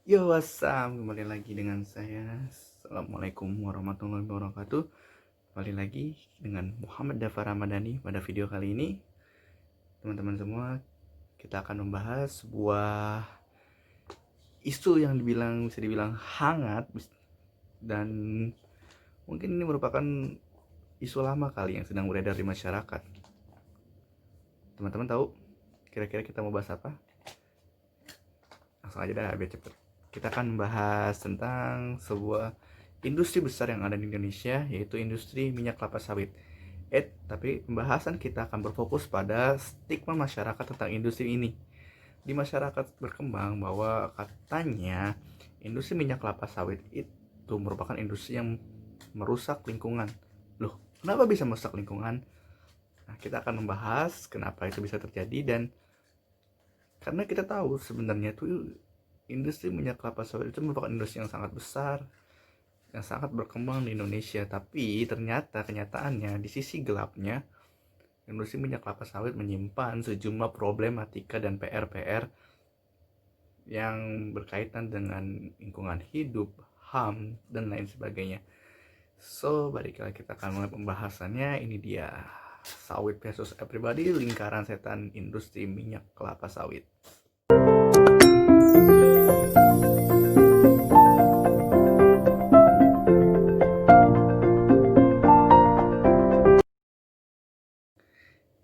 Yo, wassalam, kembali lagi dengan saya. Assalamualaikum warahmatullahi wabarakatuh. Kembali lagi dengan Muhammad Dafar Ramadhani. Pada video kali ini, teman-teman semua, kita akan membahas sebuah isu yang bisa dibilang hangat, dan mungkin ini merupakan isu lama kali yang sedang beredar di masyarakat. Teman-teman tahu kira-kira kita mau bahas apa? Langsung aja dah, biar cepet. Kita akan membahas tentang sebuah industri besar yang ada di Indonesia, yaitu industri minyak kelapa sawit. Tapi pembahasan kita akan berfokus pada stigma masyarakat tentang industri ini. Di masyarakat berkembang bahwa katanya industri minyak kelapa sawit itu merupakan industri yang merusak lingkungan. Loh, kenapa bisa merusak lingkungan? Nah, kita akan membahas kenapa itu bisa terjadi, dan karena kita tahu sebenarnya tuh industri minyak kelapa sawit itu merupakan industri yang sangat besar, yang sangat berkembang di Indonesia. Tapi ternyata kenyataannya di sisi gelapnya, industri minyak kelapa sawit menyimpan sejumlah problematika dan PR-PR yang berkaitan dengan lingkungan hidup, HAM, dan lain sebagainya. So, balik lagi kita akan mulai pembahasannya. Ini dia sawit versus everybody, lingkaran setan industri minyak kelapa sawit.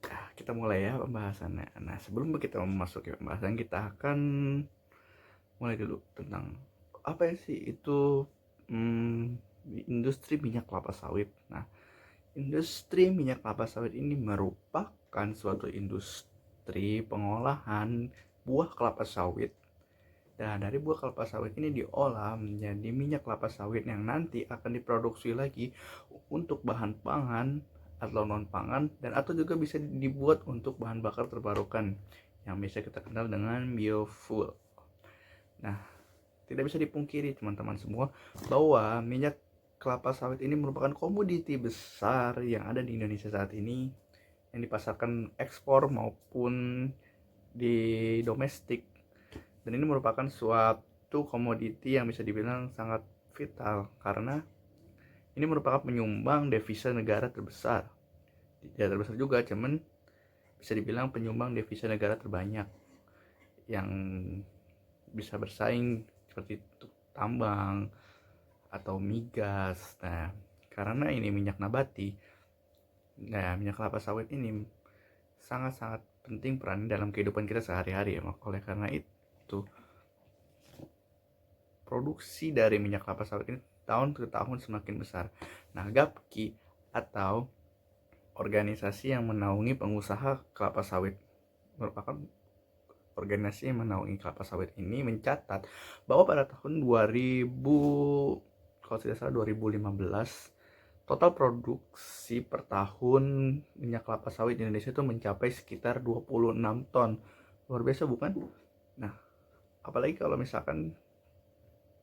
Nah, kita mulai ya pembahasannya. Nah, sebelum kita memasuki pembahasan, kita akan mulai dulu tentang apa sih itu industri minyak kelapa sawit. Nah, industri minyak kelapa sawit ini merupakan suatu industri pengolahan buah kelapa sawit. Dan dari buah kelapa sawit ini diolah menjadi minyak kelapa sawit yang nanti akan diproduksi lagi untuk bahan pangan atau non pangan, dan atau juga bisa dibuat untuk bahan bakar terbarukan yang bisa kita kenal dengan biofuel. Nah, tidak bisa dipungkiri teman-teman semua bahwa minyak kelapa sawit ini merupakan komoditi besar yang ada di Indonesia saat ini, yang dipasarkan ekspor maupun di domestik. Dan ini merupakan suatu komoditi yang bisa dibilang sangat vital karena ini merupakan penyumbang devisa negara terbesar. Tidak terbesar juga, cuman bisa dibilang penyumbang devisa negara terbanyak yang bisa bersaing seperti tambang atau migas. Nah, karena ini minyak nabati, nah minyak kelapa sawit ini sangat-sangat penting peran dalam kehidupan kita sehari-hari ya. Oleh karena itu, produksi dari minyak kelapa sawit ini tahun ke tahun semakin besar. Nah, GAPKI atau organisasi yang menaungi pengusaha kelapa sawit merupakan organisasi yang menaungi kelapa sawit ini mencatat bahwa pada tahun 2000, kalau tidak salah 2015, total produksi per tahun minyak kelapa sawit di Indonesia itu mencapai sekitar 26 ton. Luar biasa bukan? Nah, apalagi kalau misalkan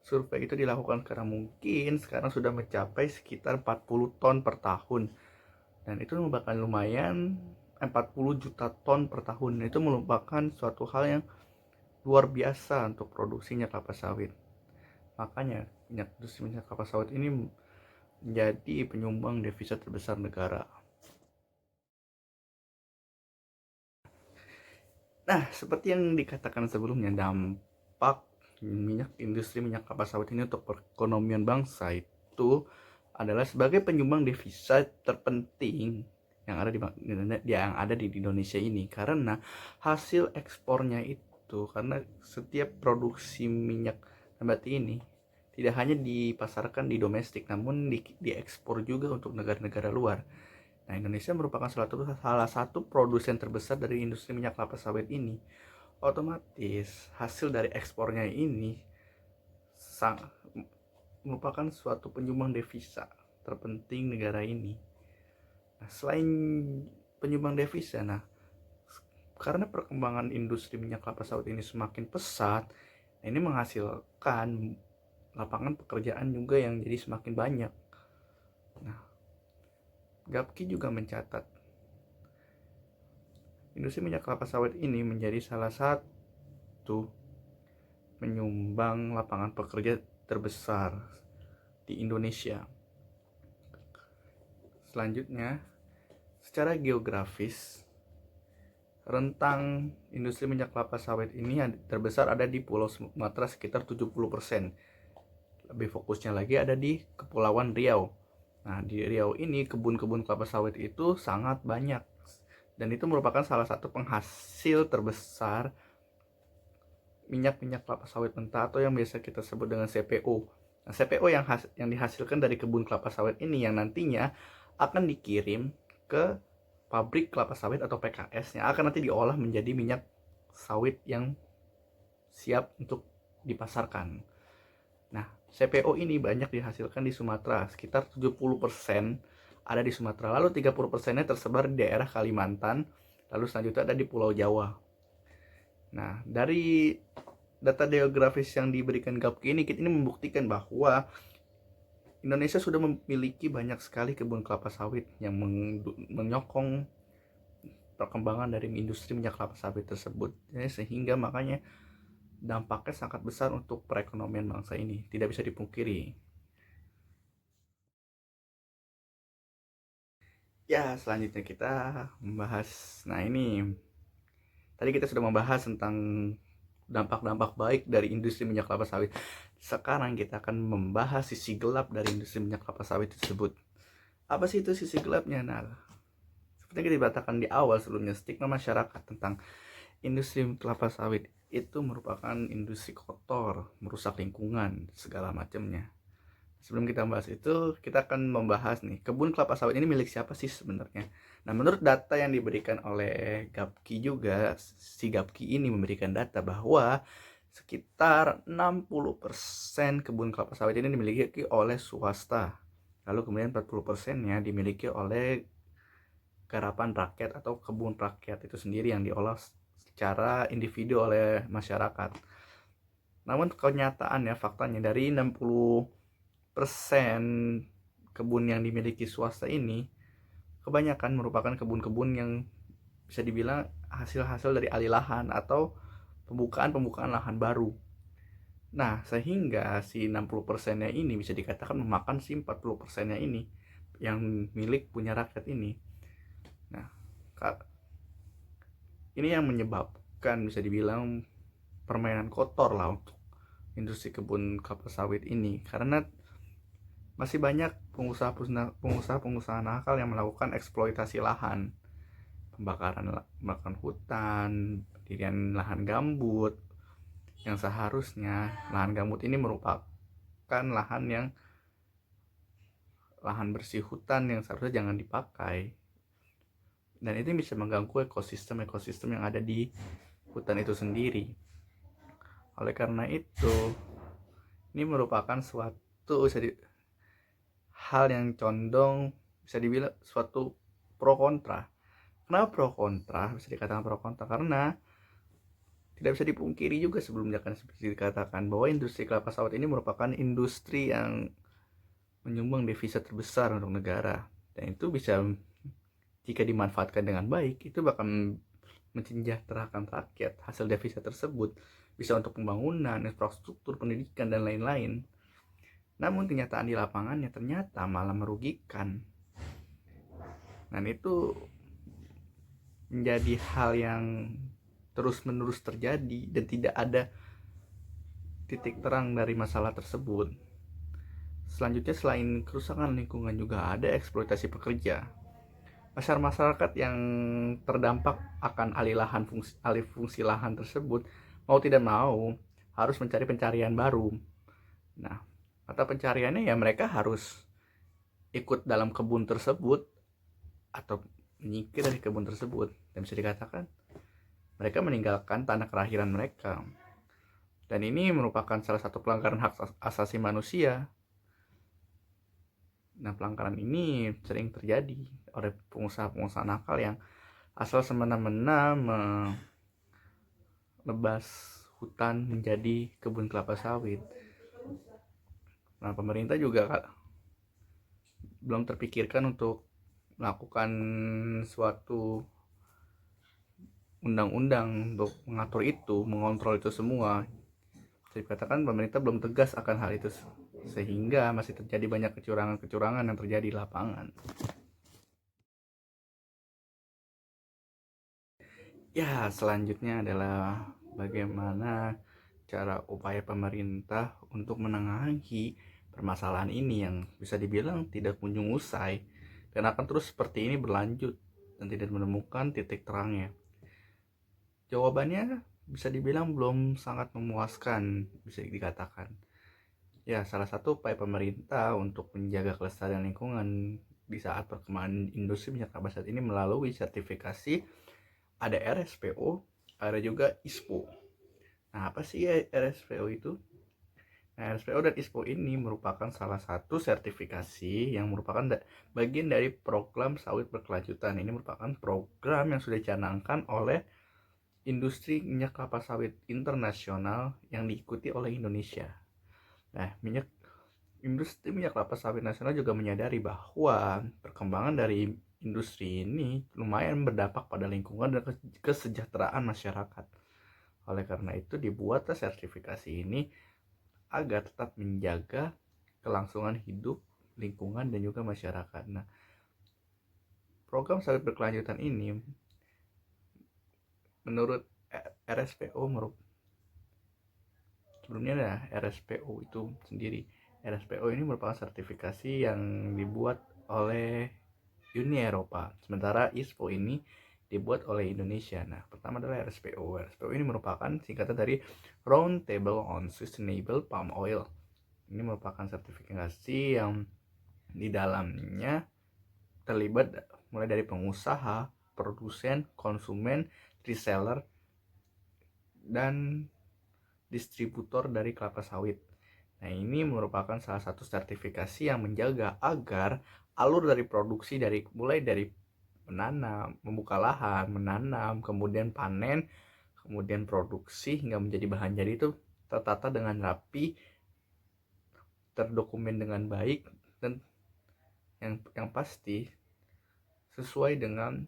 survei itu dilakukan karena mungkin sekarang sudah mencapai sekitar 40 ton per tahun. Dan itu merupakan lumayan, 40 juta ton per tahun. Itu merupakan suatu hal yang luar biasa untuk produksinya kelapa sawit. Makanya industri minyak kelapa sawit ini menjadi penyumbang devisa terbesar negara. Nah, seperti yang dikatakan sebelumnya, dampak industri minyak kelapa sawit ini untuk perekonomian bangsa itu adalah sebagai penyumbang devisa terpenting yang ada di Indonesia ini, karena hasil ekspornya itu, karena setiap produksi minyak nabati ini tidak hanya dipasarkan di domestik namun diekspor juga untuk negara-negara luar. Nah, Indonesia merupakan salah satu produsen terbesar dari industri minyak kelapa sawit ini. Otomatis hasil dari ekspornya ini merupakan suatu penyumbang devisa terpenting negara ini. Nah, selain penyumbang devisa, karena perkembangan industri minyak kelapa sawit ini semakin pesat, ini menghasilkan lapangan pekerjaan juga yang jadi semakin banyak. Nah, GAPKI juga mencatat industri minyak kelapa sawit ini menjadi salah satu menyumbang lapangan pekerja terbesar di Indonesia. Selanjutnya, secara geografis, rentang industri minyak kelapa sawit ini terbesar ada di Pulau Sumatera sekitar 70%. Lebih fokusnya lagi ada di Kepulauan Riau. Nah, di Riau ini kebun-kebun kelapa sawit itu sangat banyak. Dan itu merupakan salah satu penghasil terbesar minyak kelapa sawit mentah atau yang biasa kita sebut dengan CPO. Nah, CPO yang dihasilkan dari kebun kelapa sawit ini yang nantinya akan dikirim ke pabrik kelapa sawit atau PKS yang akan nanti diolah menjadi minyak sawit yang siap untuk dipasarkan. Nah, CPO ini banyak dihasilkan di Sumatera, sekitar 70% ada di Sumatera, lalu 30%-nya tersebar di daerah Kalimantan, lalu selanjutnya ada di Pulau Jawa. Nah, dari data geografis yang diberikan Gapki ini membuktikan bahwa Indonesia sudah memiliki banyak sekali kebun kelapa sawit yang menyokong perkembangan dari industri minyak kelapa sawit tersebut. Jadi sehingga makanya dampaknya sangat besar untuk perekonomian bangsa ini, tidak bisa dipungkiri. Ya, selanjutnya kita membahas, nah ini tadi kita sudah membahas tentang dampak-dampak baik dari industri minyak kelapa sawit. Sekarang kita akan membahas sisi gelap dari industri minyak kelapa sawit tersebut. Apa sih itu sisi gelapnya? Nah, seperti yang dikatakan di awal sebelumnya, stigma masyarakat tentang industri kelapa sawit itu merupakan industri kotor, merusak lingkungan, segala macamnya. Sebelum kita membahas itu, kita akan membahas nih, kebun kelapa sawit ini milik siapa sih sebenarnya? Nah, menurut data yang diberikan oleh Gapki juga, si Gapki ini memberikan data bahwa sekitar 60% kebun kelapa sawit ini dimiliki oleh swasta. Lalu kemudian 40%-nya dimiliki oleh garapan rakyat atau kebun rakyat itu sendiri yang diolah secara individu oleh masyarakat. Namun kenyataannya, faktanya dari 60% kebun yang dimiliki swasta ini kebanyakan merupakan kebun-kebun yang bisa dibilang hasil-hasil dari alih lahan atau pembukaan lahan baru. Nah, sehingga si 60%-nya ini bisa dikatakan memakan si 40%-nya ini yang milik punya rakyat ini. Nah, ini yang menyebabkan bisa dibilang permainan kotor lah untuk industri kebun kelapa sawit ini, karena masih banyak pengusaha nakal yang melakukan eksploitasi lahan, pembakaran hutan, pendirian lahan gambut, yang seharusnya lahan gambut ini merupakan lahan bersih hutan yang seharusnya jangan dipakai, dan itu bisa mengganggu ekosistem yang ada di hutan itu sendiri. Oleh karena itu, ini merupakan suatu hal yang condong bisa dibilang suatu pro kontra. Kenapa pro kontra? Bisa dikatakan pro kontra karena tidak bisa dipungkiri juga sebelumnya kan seperti dikatakan bahwa industri kelapa sawit ini merupakan industri yang menyumbang devisa terbesar untuk negara, dan itu bisa, jika dimanfaatkan dengan baik, itu bakal mensejahterakan rakyat. Hasil devisa tersebut bisa untuk pembangunan, infrastruktur, pendidikan, dan lain-lain. Namun kenyataan di lapangannya ternyata malah merugikan. Dan itu menjadi hal yang terus-menerus terjadi dan tidak ada titik terang dari masalah tersebut. Selanjutnya, selain kerusakan lingkungan juga ada eksploitasi pekerja. Masyarakat yang terdampak akan alih fungsi lahan tersebut mau tidak mau harus mencari pencarian baru. Nah, mata pencariannya ya mereka harus ikut dalam kebun tersebut atau menyingkir dari kebun tersebut, dan bisa dikatakan mereka meninggalkan tanah kelahiran mereka, dan ini merupakan salah satu pelanggaran hak asasi manusia. Nah, pelanggaran ini sering terjadi oleh pengusaha nakal yang asal semena-mena menebas hutan menjadi kebun kelapa sawit. Nah, pemerintah juga belum terpikirkan untuk melakukan suatu undang-undang untuk mengatur itu, mengontrol itu semua. Saya katakan pemerintah belum tegas akan hal itu, sehingga masih terjadi banyak kecurangan-kecurangan yang terjadi di lapangan. Ya, selanjutnya adalah bagaimana cara upaya pemerintah untuk menengahi permasalahan ini yang bisa dibilang tidak kunjung usai dan akan terus seperti ini berlanjut dan tidak menemukan titik terangnya. Jawabannya bisa dibilang belum sangat memuaskan, bisa dikatakan. Ya, salah satu upaya pemerintah untuk menjaga kelestarian lingkungan di saat perkembangan industri minyak kelapa sawit ini melalui sertifikasi, ada RSPO, ada juga ISPO. Nah, apa sih ya RSPO itu? Nah, RSPO dan ISPO ini merupakan salah satu sertifikasi yang merupakan bagian dari program sawit berkelanjutan. Ini merupakan program yang sudah dicanangkan oleh industri minyak kelapa sawit internasional yang diikuti oleh Indonesia. Nah, industri minyak kelapa sawit nasional juga menyadari bahwa perkembangan dari industri ini lumayan berdampak pada lingkungan dan kesejahteraan masyarakat. Oleh karena itu dibuatlah sertifikasi ini agar tetap menjaga kelangsungan hidup, lingkungan, dan juga masyarakat. Nah, program sawit berkelanjutan ini menurut RSPO sebelumnya ada RSPO itu sendiri. RSPO ini merupakan sertifikasi yang dibuat oleh Uni Eropa, sementara ISPO ini dibuat oleh Indonesia. Nah, pertama adalah RSPO. RSPO ini merupakan singkatan dari Round Table on Sustainable Palm Oil. Ini merupakan sertifikasi yang di dalamnya terlibat mulai dari pengusaha, produsen, konsumen, reseller, dan distributor dari kelapa sawit. Nah, ini merupakan salah satu sertifikasi yang menjaga agar alur dari produksi mulai dari menanam, membuka lahan, menanam, kemudian panen, kemudian produksi hingga menjadi bahan jadi itu tertata dengan rapi, terdokumen dengan baik, dan yang pasti sesuai dengan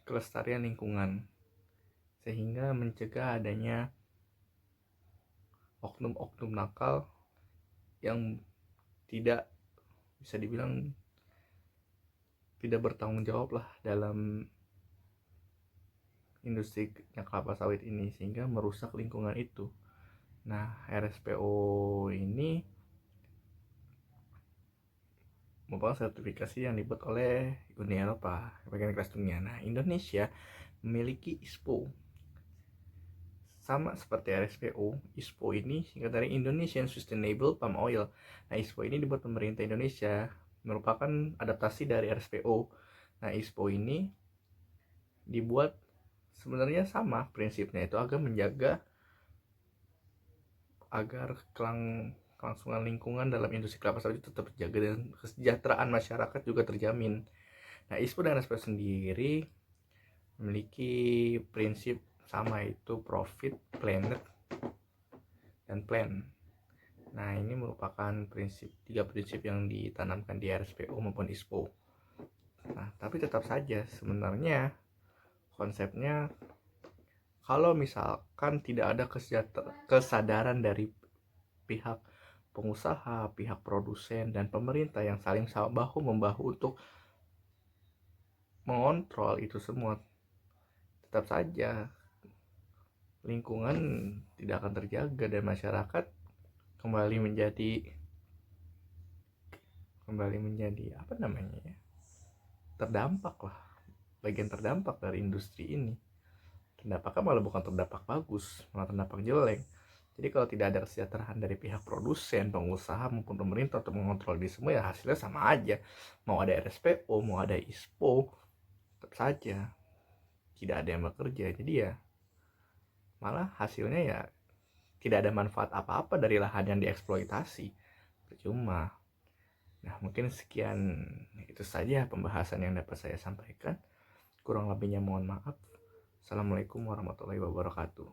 kelestarian lingkungan, sehingga mencegah adanya oknum-oknum nakal yang tidak bisa dibilang tidak bertanggung jawab lah dalam industri minyak kelapa sawit ini, sehingga merusak lingkungan itu. Nah, RSPO ini merupakan sertifikasi yang dibuat oleh Uni Eropa bagian kelas dunia. Nah, Indonesia memiliki ISPO. Sama seperti RSPO, ISPO ini singkat dari Indonesian Sustainable Palm Oil. Nah, ISPO ini dibuat pemerintah Indonesia, merupakan adaptasi dari RSPO. Nah, ISPO ini dibuat sebenarnya sama prinsipnya, itu agar menjaga agar kelangsungan lingkungan dalam industri kelapa sawit itu tetap terjaga dan kesejahteraan masyarakat juga terjamin. Nah, ISPO dan RSPO sendiri memiliki prinsip sama, itu profit, planet, dan plan. Nah, ini merupakan tiga prinsip yang ditanamkan di RSPO maupun ISPO. Nah, tapi tetap saja sebenarnya konsepnya, kalau misalkan tidak ada kesadaran dari pihak pengusaha, pihak produsen, dan pemerintah yang saling bahu-membahu untuk mengontrol itu semua, tetap saja lingkungan tidak akan terjaga dan masyarakat kembali menjadi apa namanya ya, terdampak lah, bagian terdampak dari industri ini. Terdampaknya malah bukan terdampak bagus, malah terdampak jelek. Jadi kalau tidak ada kesejahteraan dari pihak produsen, pengusaha maupun pemerintah untuk mengontrol di semua, ya hasilnya sama aja. Mau ada RSPO, mau ada ISPO, tetap saja tidak ada yang bekerja. Jadi ya malah hasilnya ya tidak ada manfaat apa-apa dari lahan yang dieksploitasi, percuma. Nah, mungkin sekian itu saja pembahasan yang dapat saya sampaikan. Kurang lebihnya mohon maaf. Assalamualaikum warahmatullahi wabarakatuh.